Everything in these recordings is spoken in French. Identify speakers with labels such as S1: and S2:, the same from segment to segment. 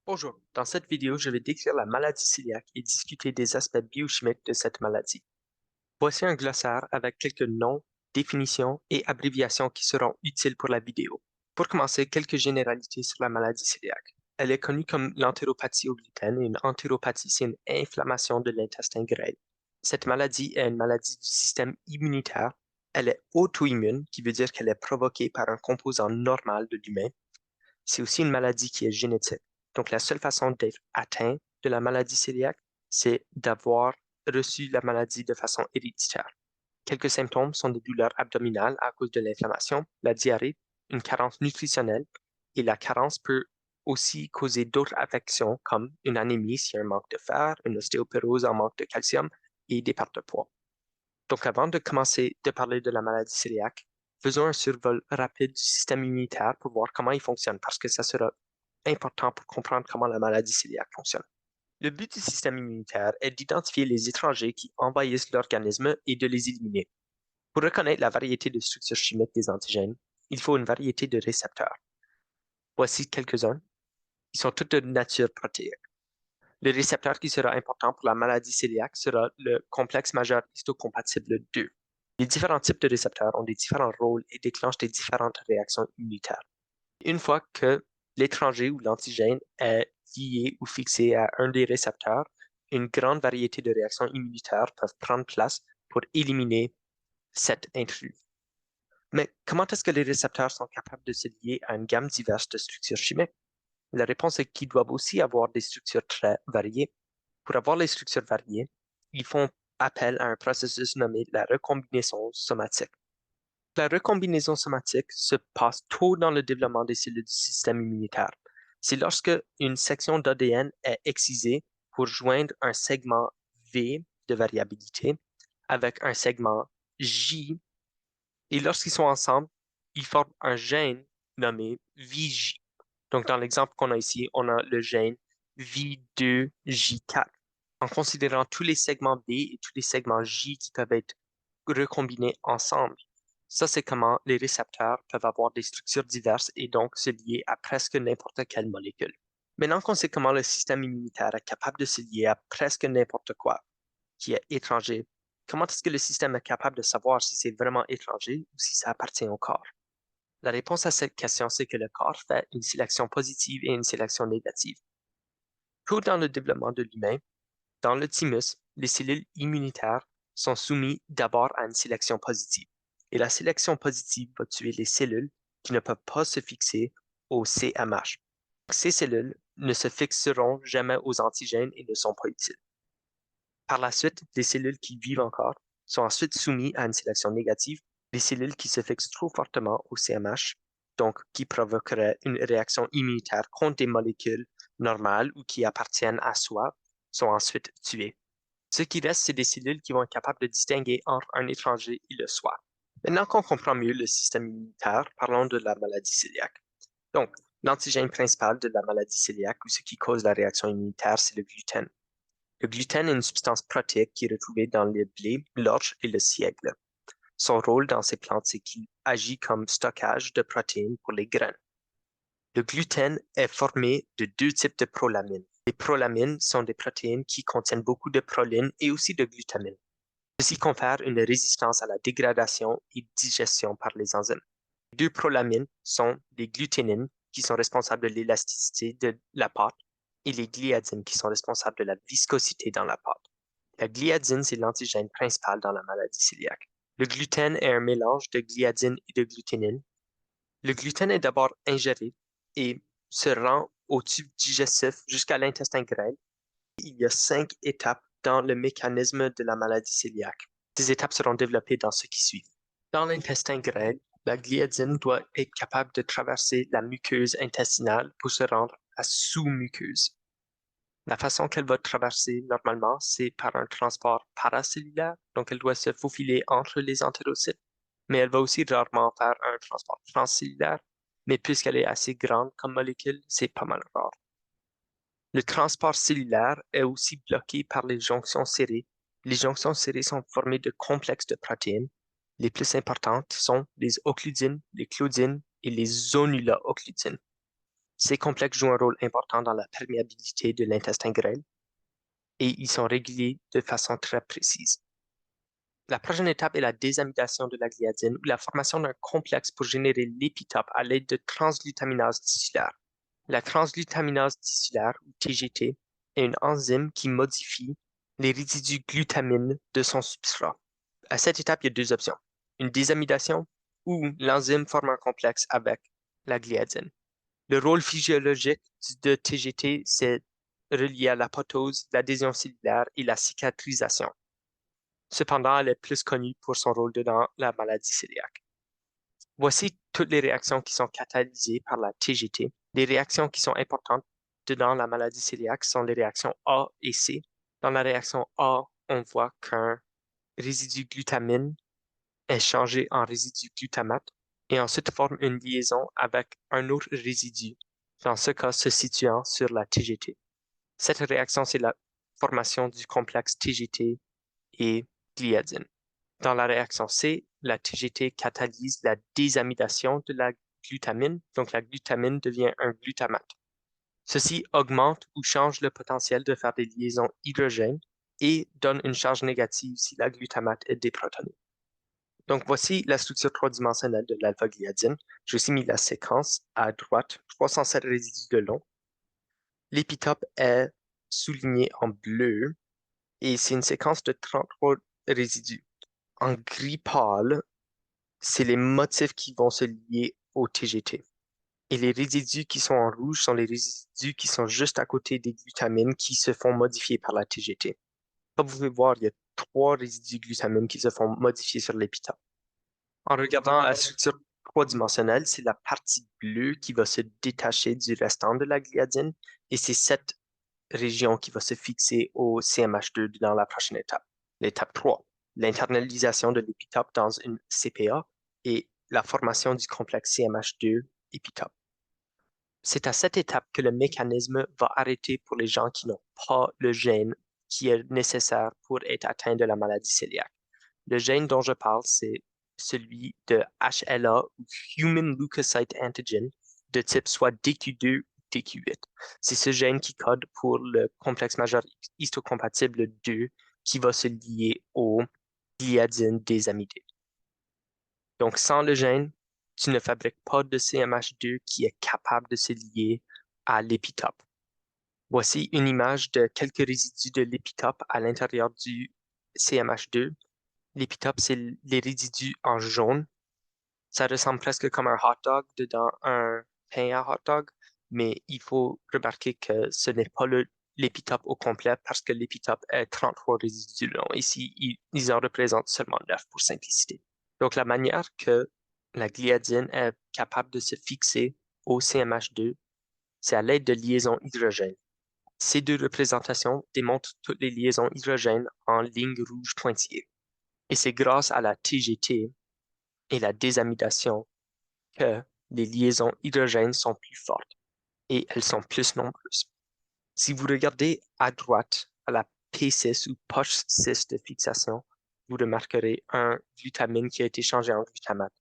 S1: Bonjour, dans cette vidéo, je vais décrire la maladie cœliaque et discuter des aspects biochimiques de cette maladie. Voici un glossaire avec quelques noms, définitions et abréviations qui seront utiles pour la vidéo. Pour commencer, quelques généralités sur la maladie cœliaque. Elle est connue comme l'entéropathie au gluten et une entéropathie, c'est une inflammation de l'intestin grêle. Cette maladie est une maladie du système immunitaire. Elle est auto-immune, qui veut dire qu'elle est provoquée par un composant normal de l'humain. C'est aussi une maladie qui est génétique. Donc, la seule façon d'être atteint de la maladie cœliaque, c'est d'avoir reçu la maladie de façon héréditaire. Quelques symptômes sont des douleurs abdominales à cause de l'inflammation, la diarrhée, une carence nutritionnelle, et la carence peut aussi causer d'autres affections comme une anémie s'il y a un manque de fer, une ostéoporose en manque de calcium et des pertes de poids. Donc, avant de commencer de parler de la maladie cœliaque, faisons un survol rapide du système immunitaire pour voir comment il fonctionne, parce que ça sera important pour comprendre comment la maladie cœliaque fonctionne. Le but du système immunitaire est d'identifier les étrangers qui envahissent l'organisme et de les éliminer. Pour reconnaître la variété de structures chimiques des antigènes, il faut une variété de récepteurs. Voici quelques-uns. Ils sont tous de nature protéique. Le récepteur qui sera important pour la maladie cœliaque sera le complexe majeur histocompatible 2. Les différents types de récepteurs ont des différents rôles et déclenchent des différentes réactions immunitaires. Une fois que l'étranger ou l'antigène est lié ou fixé à un des récepteurs, une grande variété de réactions immunitaires peuvent prendre place pour éliminer cet intrus. Mais comment est-ce que les récepteurs sont capables de se lier à une gamme diverse de structures chimiques? La réponse est qu'ils doivent aussi avoir des structures très variées. Pour avoir les structures variées, ils font appel à un processus nommé la recombinaison somatique. La recombinaison somatique se passe tôt dans le développement des cellules du système immunitaire. C'est lorsque une section d'ADN est excisée pour joindre un segment V de variabilité avec un segment J, et lorsqu'ils sont ensemble, ils forment un gène nommé VJ. Donc, dans l'exemple qu'on a ici, on a le gène V2J4. En considérant tous les segments B et tous les segments J qui peuvent être recombinés ensemble, ça, c'est comment les récepteurs peuvent avoir des structures diverses et donc se lier à presque n'importe quelle molécule. Maintenant qu'on sait comment le système immunitaire est capable de se lier à presque n'importe quoi qui est étranger, comment est-ce que le système est capable de savoir si c'est vraiment étranger ou si ça appartient au corps? La réponse à cette question, c'est que le corps fait une sélection positive et une sélection négative. Tout dans le développement de l'humain, dans le thymus, les cellules immunitaires sont soumises d'abord à une sélection positive. Et la sélection positive va tuer les cellules qui ne peuvent pas se fixer au CMH. Ces cellules ne se fixeront jamais aux antigènes et ne sont pas utiles. Par la suite, les cellules qui vivent encore sont ensuite soumises à une sélection négative. Les cellules qui se fixent trop fortement au CMH, donc qui provoqueraient une réaction immunitaire contre des molécules normales ou qui appartiennent à soi, sont ensuite tuées. Ce qui reste, c'est des cellules qui vont être capables de distinguer entre un étranger et le soi. Maintenant qu'on comprend mieux le système immunitaire, parlons de la maladie cœliaque. Donc, l'antigène principal de la maladie cœliaque ou ce qui cause la réaction immunitaire, c'est le gluten. Le gluten est une substance protéique qui est retrouvée dans le blé, l'orge et le seigle. Son rôle dans ces plantes, c'est qu'il agit comme stockage de protéines pour les graines. Le gluten est formé de deux types de prolamines. Les prolamines sont des protéines qui contiennent beaucoup de proline et aussi de glutamine. Ceci confère une résistance à la dégradation et digestion par les enzymes. Les deux prolamines sont les gluténines, qui sont responsables de l'élasticité de la pâte, et les gliadines, qui sont responsables de la viscosité dans la pâte. La gliadine, c'est l'antigène principal dans la maladie cœliaque. Le gluten est un mélange de gliadine et de gluténine. Le gluten est d'abord ingéré et se rend au tube digestif jusqu'à l'intestin grêle. Il y a 5 étapes dans le mécanisme de la maladie cœliaque. Ces étapes seront développées dans ce qui suit. Dans l'intestin grêle, la gliadine doit être capable de traverser la muqueuse intestinale pour se rendre à sous-muqueuse. La façon qu'elle va traverser normalement, c'est par un transport paracellulaire, donc elle doit se faufiler entre les entérocytes, mais elle va aussi rarement faire un transport transcellulaire, mais puisqu'elle est assez grande comme molécule, c'est pas mal rare. Le transport cellulaire est aussi bloqué par les jonctions serrées. Les jonctions serrées sont formées de complexes de protéines. Les plus importantes sont les occludines, les claudines et les zonulaoccludines. Ces complexes jouent un rôle important dans la perméabilité de l'intestin grêle et ils sont régulés de façon très précise. La prochaine étape est la désamidation de la gliadine ou la formation d'un complexe pour générer l'épitope à l'aide de transglutaminase tissulaire. La transglutaminase tissulaire, ou TGT, est une enzyme qui modifie les résidus glutamine de son substrat. À cette étape, il y a deux options. Une désamidation ou l'enzyme forme un complexe avec la gliadine. Le rôle physiologique de TGT, c'est relié à l'apoptose, l'adhésion cellulaire et la cicatrisation. Cependant, elle est plus connue pour son rôle dans la maladie cœliaque. Voici toutes les réactions qui sont catalysées par la TGT. Les réactions qui sont importantes dans la maladie cœliaque sont les réactions A et C. Dans la réaction A, on voit qu'un résidu glutamine est changé en résidu glutamate et ensuite forme une liaison avec un autre résidu, dans ce cas se situant sur la TGT. Cette réaction, c'est la formation du complexe TGT et gliadine. Dans la réaction C, la TGT catalyse la désamidation de la glutamine, donc la glutamine devient un glutamate. Ceci augmente ou change le potentiel de faire des liaisons hydrogènes et donne une charge négative si la glutamate est déprotonée. Donc voici la structure trois-dimensionnelle de l'alpha-gliadine. J'ai aussi mis la séquence à droite, 307 résidus de long. L'épitope est souligné en bleu et c'est une séquence de 33 résidus. En gris pâle, c'est les motifs qui vont se lier au TGT. Et les résidus qui sont en rouge sont les résidus qui sont juste à côté des glutamines qui se font modifier par la TGT. Comme vous pouvez voir, il y a 3 résidus glutamines qui se font modifier sur l'épitope. En regardant la structure trois-dimensionnelle, c'est la partie bleue qui va se détacher du restant de la gliadine et c'est cette région qui va se fixer au CMH2 dans la prochaine étape. L'étape 3, l'internalisation de l'épitope dans une CPA et la formation du complexe CMH2 épitope. C'est à cette étape que le mécanisme va arrêter pour les gens qui n'ont pas le gène qui est nécessaire pour être atteint de la maladie cœliaque. Le gène dont je parle, c'est celui de HLA ou Human Leukocyte Antigen de type soit DQ2 ou DQ8. C'est ce gène qui code pour le complexe majeur histocompatible 2 qui va se lier au gliadine désamidée. Donc, sans le gène, tu ne fabriques pas de CMH2 qui est capable de se lier à l'épitope. Voici une image de quelques résidus de l'épitope à l'intérieur du CMH2. L'épitope, c'est les résidus en jaune. Ça ressemble presque comme un hot dog dedans un pain à hot dog, mais il faut remarquer que ce n'est pas l'épitope au complet parce que l'épitope est 33 résidus longs. Ici, ils en représentent seulement 9 pour simplicité. Donc, la manière que la gliadine est capable de se fixer au CMH2, c'est à l'aide de liaisons hydrogènes. Ces deux représentations démontrent toutes les liaisons hydrogènes en ligne rouge pointillée. Et c'est grâce à la TGT et la désamidation que les liaisons hydrogènes sont plus fortes et elles sont plus nombreuses. Si vous regardez à droite à la P6 ou poche 6 de fixation, vous remarquerez un glutamine qui a été changé en glutamate.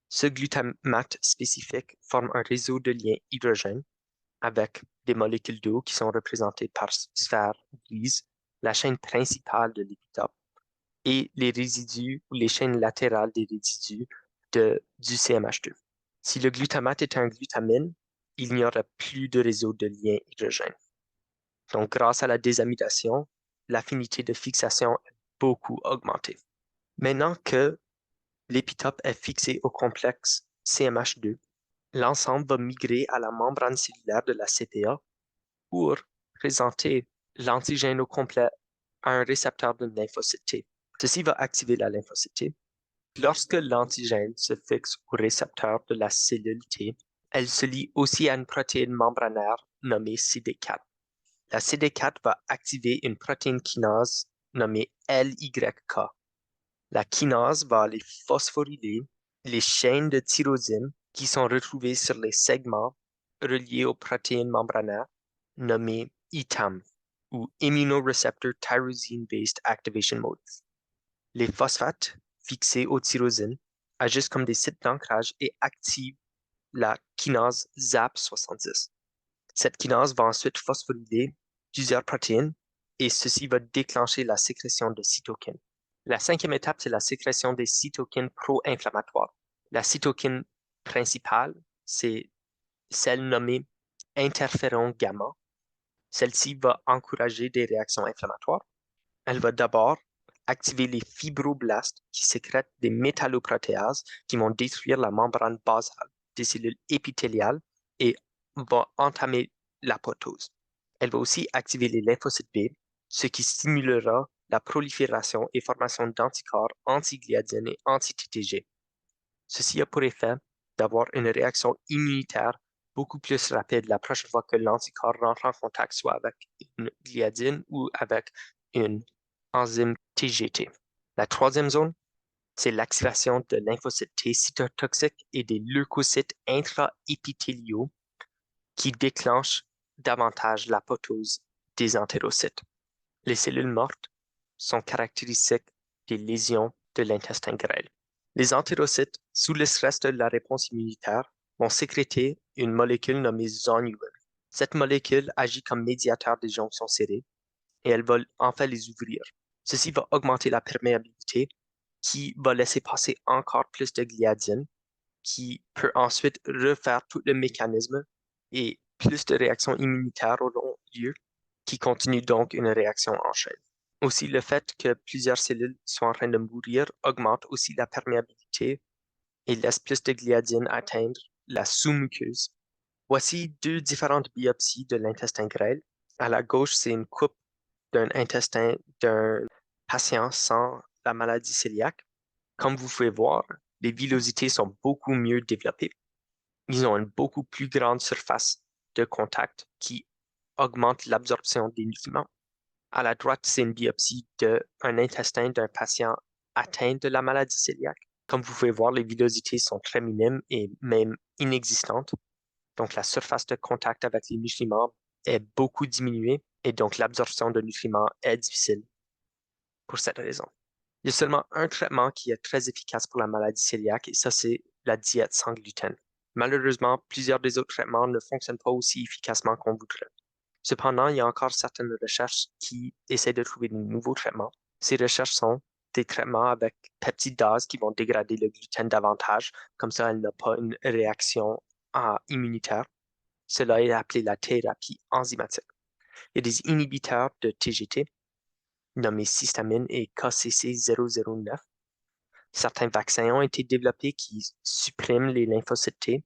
S1: Ce glutamate spécifique forme un réseau de liens hydrogènes avec des molécules d'eau qui sont représentées par sphère grise, la chaîne principale de l'épitope, et les résidus ou les chaînes latérales des résidus du CMH2. Si le glutamate est un glutamine, il n'y aura plus de réseau de liens hydrogènes. Donc, grâce à la désamidation, l'affinité de fixation est beaucoup augmentée. Maintenant que l'épitope est fixé au complexe CMH2, l'ensemble va migrer à la membrane cellulaire de la CPA pour présenter l'antigène au complet à un récepteur de lymphocyte T. Ceci va activer la lymphocyte T. Lorsque l'antigène se fixe au récepteur de la cellule T, elle se lie aussi à une protéine membranaire nommée CD4. La CD4 va activer une protéine kinase nommée LYK. La kinase va aller phosphoryler les chaînes de tyrosine qui sont retrouvées sur les segments reliés aux protéines membranaires nommées ITAM ou Immunoreceptor Tyrosine Based Activation Modes. Les phosphates fixés aux tyrosines agissent comme des sites d'ancrage et activent la kinase ZAP70. Cette kinase va ensuite phosphoryler plusieurs protéines et ceci va déclencher la sécrétion de cytokines. La cinquième étape, c'est la sécrétion des cytokines pro-inflammatoires. La cytokine principale, c'est celle nommée interféron gamma. Celle-ci va encourager des réactions inflammatoires. Elle va d'abord activer les fibroblastes qui sécrètent des métalloprotéases qui vont détruire la membrane basale des cellules épithéliales et va entamer l'apoptose. Elle va aussi activer les lymphocytes B, ce qui stimulera la prolifération et formation d'anticorps anti-gliadine et anti-TTG. Ceci a pour effet d'avoir une réaction immunitaire beaucoup plus rapide la prochaine fois que l'anticorps rentre en contact soit avec une gliadine ou avec une enzyme TGT. La troisième zone, c'est l'activation de lymphocytes T cytotoxiques et des leucocytes intraépithéliaux qui déclenchent davantage l'apoptose des entérocytes. Les cellules mortes sont caractéristiques des lésions de l'intestin grêle. Les entérocytes, sous le stress de la réponse immunitaire, vont sécréter une molécule nommée zonulin. Cette molécule agit comme médiateur des jonctions serrées et elle va enfin les ouvrir. Ceci va augmenter la perméabilité qui va laisser passer encore plus de gliadine qui peut ensuite refaire tout le mécanisme et plus de réactions immunitaires auront lieu qui continuent donc une réaction en chaîne. Aussi, le fait que plusieurs cellules soient en train de mourir augmente aussi la perméabilité et laisse plus de gliadine atteindre la sous-muqueuse. Voici deux différentes biopsies de l'intestin grêle. À la gauche, c'est une coupe d'un intestin d'un patient sans la maladie cœliaque. Comme vous pouvez voir, les villosités sont beaucoup mieux développées. Ils ont une beaucoup plus grande surface de contact qui augmente l'absorption des nutriments. À la droite, c'est une biopsie d'un intestin d'un patient atteint de la maladie cœliaque. Comme vous pouvez voir, les villosités sont très minimes et même inexistantes. Donc, la surface de contact avec les nutriments est beaucoup diminuée et donc l'absorption de nutriments est difficile pour cette raison. Il y a seulement un traitement qui est très efficace pour la maladie cœliaque et ça, c'est la diète sans gluten. Malheureusement, plusieurs des autres traitements ne fonctionnent pas aussi efficacement qu'on voudrait. Cependant, il y a encore certaines recherches qui essaient de trouver de nouveaux traitements. Ces recherches sont des traitements avec peptidase qui vont dégrader le gluten davantage, comme ça elle n'a pas une réaction immunitaire. Cela est appelé la thérapie enzymatique. Il y a des inhibiteurs de TGT, nommés cystamine et KCC009. Certains vaccins ont été développés qui suppriment les lymphocytes T.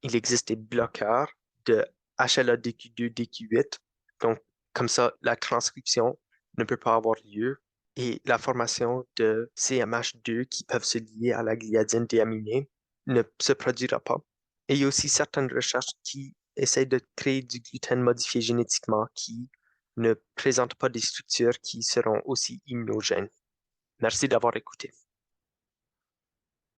S1: Il existe des bloqueurs de HLA-DQ2, DQ8. Donc, comme ça, la transcription ne peut pas avoir lieu et la formation de CMH2 qui peuvent se lier à la gliadine déaminée ne se produira pas. Et il y a aussi certaines recherches qui essayent de créer du gluten modifié génétiquement qui ne présentent pas des structures qui seront aussi immunogènes. Merci d'avoir écouté.